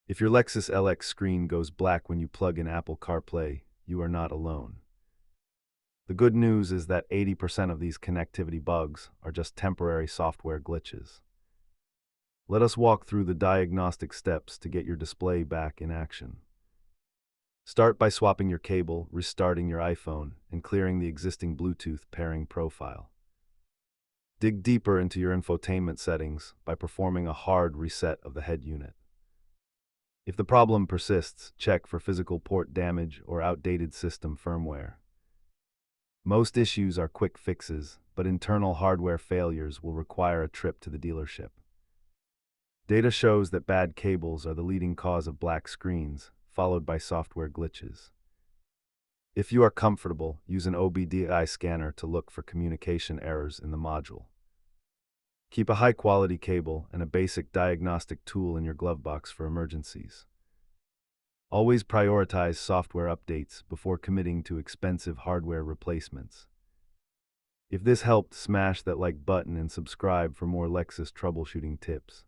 If your Lexus LX screen goes black when you plug in Apple CarPlay, you are not alone. The good news is that 80% of these connectivity bugs are just temporary software glitches. Let us walk through the diagnostic steps to get your display back in action. Start by swapping your cable, restarting your iPhone, and clearing the existing Bluetooth pairing profile. Dig deeper into your infotainment settings by performing a hard reset of the head unit. If the problem persists, check for physical port damage or outdated system firmware. Most issues are quick fixes, but internal hardware failures will require a trip to the dealership. Data shows that bad cables are the leading cause of black screens, followed by software glitches. If you are comfortable, use an OBD-I scanner to look for communication errors in the module. Keep a high-quality cable and a basic diagnostic tool in your glove box for emergencies. Always prioritize software updates before committing to expensive hardware replacements. If this helped, smash that like button and subscribe for more Lexus troubleshooting tips.